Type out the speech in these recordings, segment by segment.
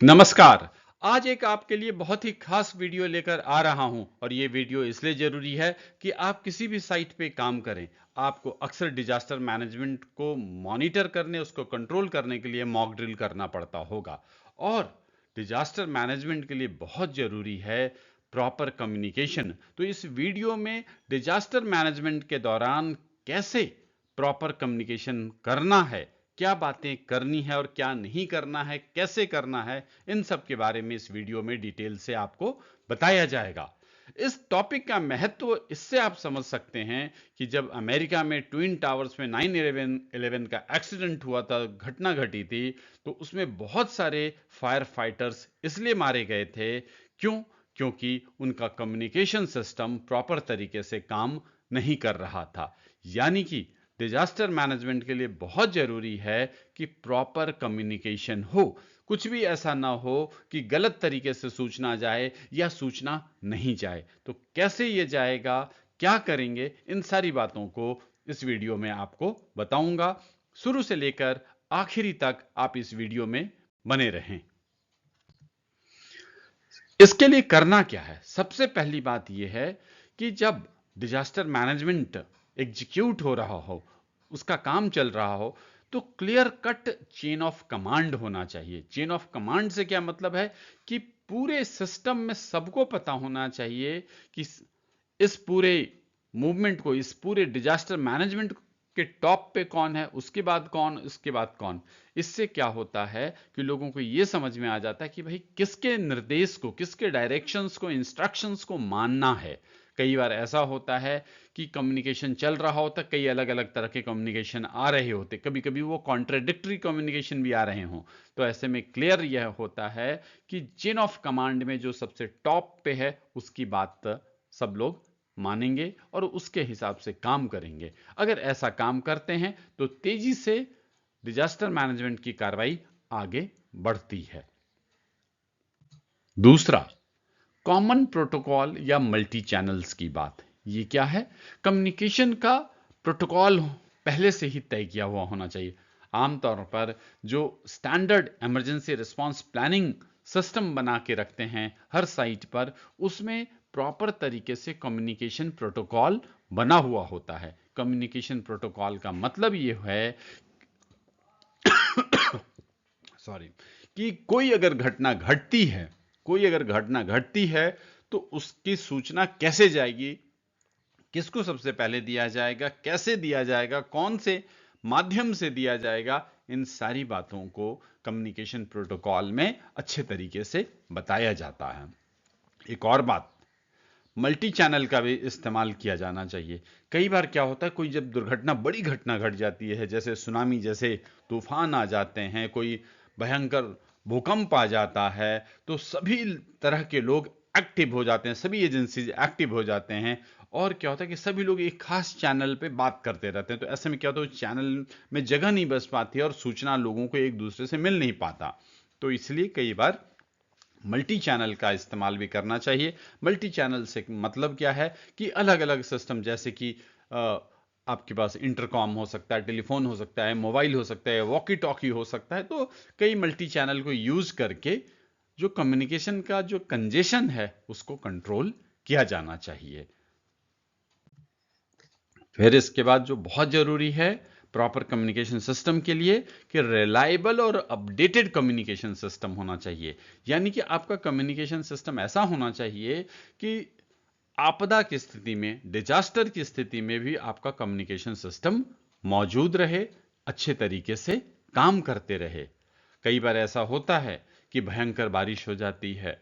नमस्कार। आज एक आपके लिए बहुत ही खास वीडियो लेकर आ रहा हूं और ये वीडियो इसलिए जरूरी है कि आप किसी भी साइट पे काम करें, आपको अक्सर डिजास्टर मैनेजमेंट को मॉनिटर करने, उसको कंट्रोल करने के लिए मॉक ड्रिल करना पड़ता होगा। और डिजास्टर मैनेजमेंट के लिए बहुत जरूरी है प्रॉपर कम्युनिकेशन। तो इस वीडियो में डिजास्टर मैनेजमेंट के दौरान कैसे प्रॉपर कम्युनिकेशन करना है, क्या बातें करनी है और क्या नहीं करना है, कैसे करना है, इन सब के बारे में इस वीडियो में डिटेल से आपको बताया जाएगा। इस टॉपिक का महत्व इससे आप समझ सकते हैं कि जब अमेरिका में ट्विन टावर्स में 9/11 का एक्सीडेंट हुआ था, घटना घटी थी, तो उसमें बहुत सारे फायर फाइटर्स इसलिए मारे गए थे। क्यों? क्योंकि उनका कम्युनिकेशन सिस्टम प्रॉपर तरीके से काम नहीं कर रहा था। यानी कि डिजास्टर मैनेजमेंट के लिए बहुत जरूरी है कि प्रॉपर कम्युनिकेशन हो। कुछ भी ऐसा ना हो कि गलत तरीके से सूचना जाए या सूचना नहीं जाए। तो कैसे ये जाएगा, क्या करेंगे, इन सारी बातों को इस वीडियो में आपको बताऊंगा। शुरू से लेकर आखिरी तक आप इस वीडियो में बने रहें। इसके लिए करना क्या है? सबसे पहली बात यह है कि जब डिजास्टर मैनेजमेंट एग्जीक्यूट हो रहा हो, उसका काम चल रहा हो, तो clear cut chain of command होना चाहिए। चेन ऑफ कमांड से क्या मतलब है कि पूरे सिस्टम में सबको पता होना चाहिए कि इस पूरे मूवमेंट को, इस पूरे डिजास्टर मैनेजमेंट के टॉप पे कौन है, उसके बाद कौन, उसके बाद कौन। इससे क्या होता है कि लोगों को यह समझ में आ जाता है कि भाई किसके निर्देश को, किसके डायरेक्शंस को, इंस्ट्रक्शंस को मानना है। कई बार ऐसा होता है कि कम्युनिकेशन चल रहा होता, कई अलग अलग तरह के कम्युनिकेशन आ रहे होते, कभी कभी वो कॉन्ट्राडिक्टरी कम्युनिकेशन भी आ रहे हों। तो ऐसे में क्लियर यह होता है कि चेन ऑफ कमांड में जो सबसे टॉप पे है उसकी बात सब लोग मानेंगे और उसके हिसाब से काम करेंगे। अगर ऐसा काम करते हैं तो तेजी से डिजास्टर मैनेजमेंट की कार्रवाई आगे बढ़ती है। दूसरा, कॉमन प्रोटोकॉल या मल्टी चैनल्स की बात। ये क्या है? कम्युनिकेशन का प्रोटोकॉल पहले से ही तय किया हुआ होना चाहिए। आमतौर पर जो standard emergency response planning system बना के रखते हैं हर साइट पर, उसमें प्रॉपर तरीके से कम्युनिकेशन प्रोटोकॉल बना हुआ होता है। कम्युनिकेशन प्रोटोकॉल का मतलब ये है सॉरी कि कोई अगर घटना घटती है तो उसकी सूचना कैसे जाएगी, किसको सबसे पहले दिया जाएगा, कैसे दिया जाएगा, कौन से माध्यम से दिया जाएगा, इन सारी बातों को कम्युनिकेशन प्रोटोकॉल में अच्छे तरीके से बताया जाता है। एक और बात, मल्टी चैनल का भी इस्तेमाल किया जाना चाहिए। कई बार क्या होता है, कोई जब दुर्घटना, बड़ी घटना घट जाती है, जैसे सुनामी जैसे तूफान आ जाते हैं, कोई भयंकर भूकंप आ जाता है, तो सभी तरह के लोग एक्टिव हो जाते हैं, सभी एजेंसीज एक्टिव हो जाते हैं। और क्या होता है कि सभी लोग एक खास चैनल पे बात करते रहते हैं। तो ऐसे में क्या होता है, चैनल में जगह नहीं बच पाती और सूचना लोगों को एक दूसरे से मिल नहीं पाता। तो इसलिए कई बार मल्टी चैनल का इस्तेमाल भी करना चाहिए। मल्टी चैनल से मतलब क्या है कि अलग अलग सिस्टम, जैसे कि आपके पास इंटरकॉम हो सकता है, टेलीफोन हो सकता है, मोबाइल हो सकता है, वॉकी टॉकी हो सकता है। तो कई मल्टी चैनल को यूज करके जो कम्युनिकेशन का जो कंजेशन है उसको कंट्रोल किया जाना चाहिए। फिर इसके बाद जो बहुत जरूरी है प्रॉपर कम्युनिकेशन सिस्टम के लिए, कि रिलायबल और अपडेटेड कम्युनिकेशन सिस्टम होना चाहिए। यानी कि आपका कम्युनिकेशन सिस्टम ऐसा होना चाहिए कि आपदा की स्थिति में, डिजास्टर की स्थिति में भी आपका कम्युनिकेशन सिस्टम मौजूद रहे, अच्छे तरीके से काम करते रहे। कई बार ऐसा होता है कि भयंकर बारिश हो जाती है,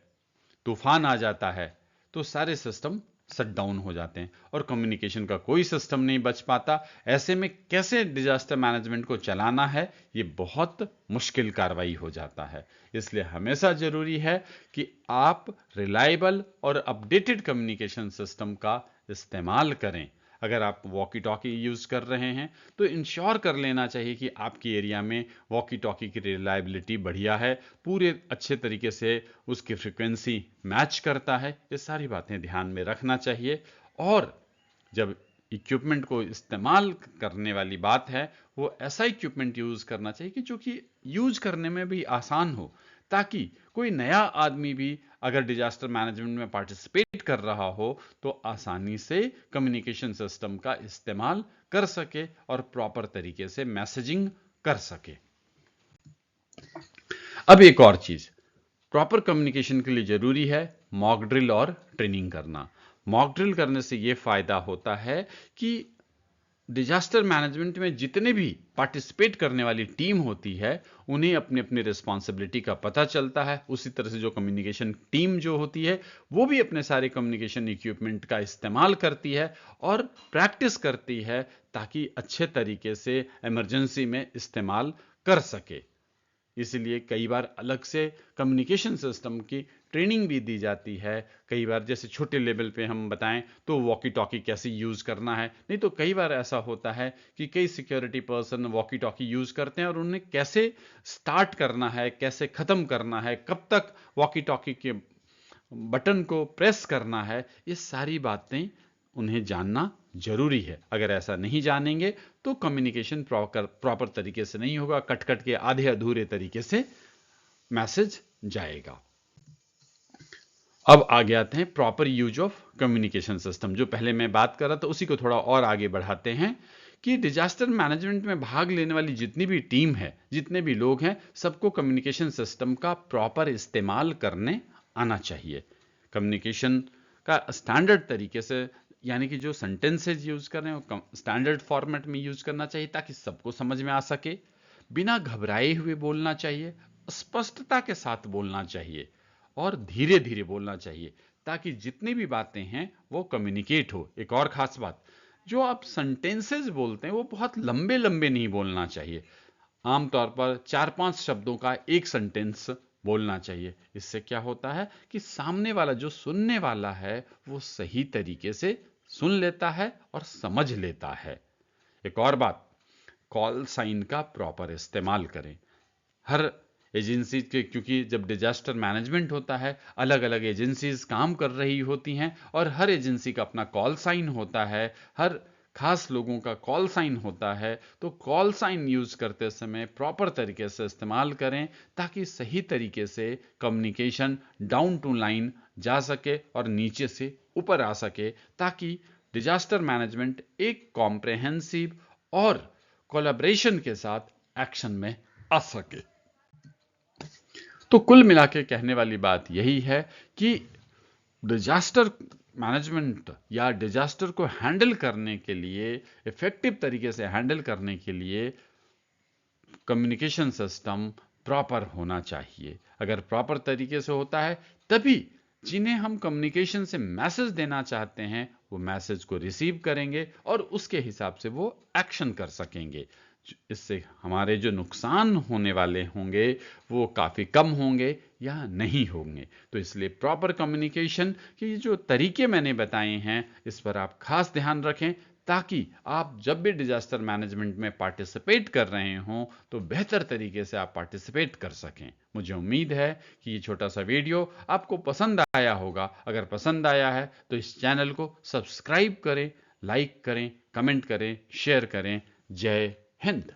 तूफान आ जाता है, तो सारे सिस्टम शट डाउन हो जाते हैं और कम्युनिकेशन का कोई सिस्टम नहीं बच पाता। ऐसे में कैसे डिजास्टर मैनेजमेंट को चलाना है, ये बहुत मुश्किल कार्रवाई हो जाता है। इसलिए हमेशा जरूरी है कि आप रिलायबल और अपडेटेड कम्युनिकेशन सिस्टम का इस्तेमाल करें। अगर आप वॉकी टॉकी यूज कर रहे हैं तो इंश्योर कर लेना चाहिए कि आपकी एरिया में वॉकी टॉकी की रिलायबिलिटी बढ़िया है, पूरे अच्छे तरीके से उसकी फ्रीक्वेंसी मैच करता है। ये सारी बातें ध्यान में रखना चाहिए। और जब इक्विपमेंट को इस्तेमाल करने वाली बात है, वो ऐसा इक्विपमेंट यूज करना चाहिए कि जो कि यूज करने में भी आसान हो, ताकि कोई नया आदमी भी अगर डिजास्टर मैनेजमेंट में पार्टिसिपेट कर रहा हो तो आसानी से कम्युनिकेशन सिस्टम का इस्तेमाल कर सके और प्रॉपर तरीके से मैसेजिंग कर सके। अब एक और चीज प्रॉपर कम्युनिकेशन के लिए जरूरी है मॉक ड्रिल और ट्रेनिंग करना। मॉक ड्रिल करने से यह फायदा होता है कि डिजास्टर मैनेजमेंट में जितने भी पार्टिसिपेट करने वाली टीम होती है उन्हें अपनी अपनी रिस्पॉन्सिबिलिटी का पता चलता है। उसी तरह से जो कम्युनिकेशन टीम जो होती है वो भी अपने सारे कम्युनिकेशन इक्विपमेंट का इस्तेमाल करती है और प्रैक्टिस करती है ताकि अच्छे तरीके से इमरजेंसी में इस्तेमाल कर सके। इसलिए कई बार अलग से कम्युनिकेशन सिस्टम की ट्रेनिंग भी दी जाती है। कई बार जैसे छोटे लेवल पे हम बताएं तो वॉकी टॉकी कैसे यूज करना है, नहीं तो कई बार ऐसा होता है कि कई security person walkie talkie use करते हैं और उन्हें कैसे स्टार्ट करना है, कैसे खत्म करना है, कब तक वॉकी टॉकी के बटन को प्रेस करना है, ये सारी बातें उन्हें जानना जरूरी है। अगर ऐसा नहीं जानेंगे तो कम्युनिकेशन प्रॉपर तरीके से नहीं होगा, कट कट के आधे अधूरे तरीके से मैसेज जाएगा। अब आगे आते हैं proper use of communication system. जो पहले मैं बात कर रहा था उसी को थोड़ा और आगे बढ़ाते हैं कि डिजास्टर मैनेजमेंट में भाग लेने वाली जितनी भी टीम है, जितने भी लोग हैं, सबको कम्युनिकेशन सिस्टम का प्रॉपर इस्तेमाल करने आना चाहिए। कम्युनिकेशन का स्टैंडर्ड तरीके से यानी कि जो सेंटेंसेज यूज कर रहे हैं वो स्टैंडर्ड फॉर्मेट में यूज करना चाहिए ताकि सबको समझ में आ सके। बिना घबराए हुए बोलना चाहिए, स्पष्टता के साथ बोलना चाहिए और धीरे धीरे बोलना चाहिए ताकि जितनी भी बातें हैं वो कम्युनिकेट हो। एक और खास बात, जो आप सेंटेंसेस बोलते हैं वो बहुत लंबे लंबे नहीं बोलना चाहिए। आमतौर पर 4-5 शब्दों का एक सेंटेंस बोलना चाहिए। इससे क्या होता है कि सामने वाला जो सुनने वाला है वो सही तरीके से सुन लेता है और समझ लेता है। एक और बात, कॉल साइन का प्रॉपर इस्तेमाल करें। हर एजेंसी के, क्योंकि जब डिजास्टर मैनेजमेंट होता है अलग अलग एजेंसीज काम कर रही होती हैं और हर एजेंसी का अपना कॉल साइन होता है, हर खास लोगों का कॉल साइन होता है। तो कॉल साइन यूज करते समय प्रॉपर तरीके से इस्तेमाल करें ताकि सही तरीके से कम्युनिकेशन डाउन टू लाइन जा सके और नीचे से ऊपर आ सके, ताकि डिजास्टर मैनेजमेंट एक कॉम्प्रेहेंसिव और कोलैबोरेशन के साथ एक्शन में आ सके। तो कुल मिला के कहने वाली बात यही है कि डिजास्टर मैनेजमेंट या डिजास्टर को हैंडल करने के लिए, इफेक्टिव तरीके से हैंडल करने के लिए कम्युनिकेशन सिस्टम प्रॉपर होना चाहिए। अगर प्रॉपर तरीके से होता है तभी जिन्हें हम कम्युनिकेशन से मैसेज देना चाहते हैं वो मैसेज को रिसीव करेंगे और उसके हिसाब से वो एक्शन कर सकेंगे। इससे हमारे जो नुकसान होने वाले होंगे वो काफी कम होंगे या नहीं होंगे। तो इसलिए प्रॉपर कम्युनिकेशन के जो तरीके मैंने बताए हैं इस पर आप खास ध्यान रखें ताकि आप जब भी डिजास्टर मैनेजमेंट में पार्टिसिपेट कर रहे हों तो बेहतर तरीके से आप पार्टिसिपेट कर सकें। मुझे उम्मीद है कि ये छोटा सा वीडियो आपको पसंद आया होगा। अगर पसंद आया है तो इस चैनल को सब्सक्राइब करें, लाइक करें, कमेंट करें, शेयर करें। जय हिंद।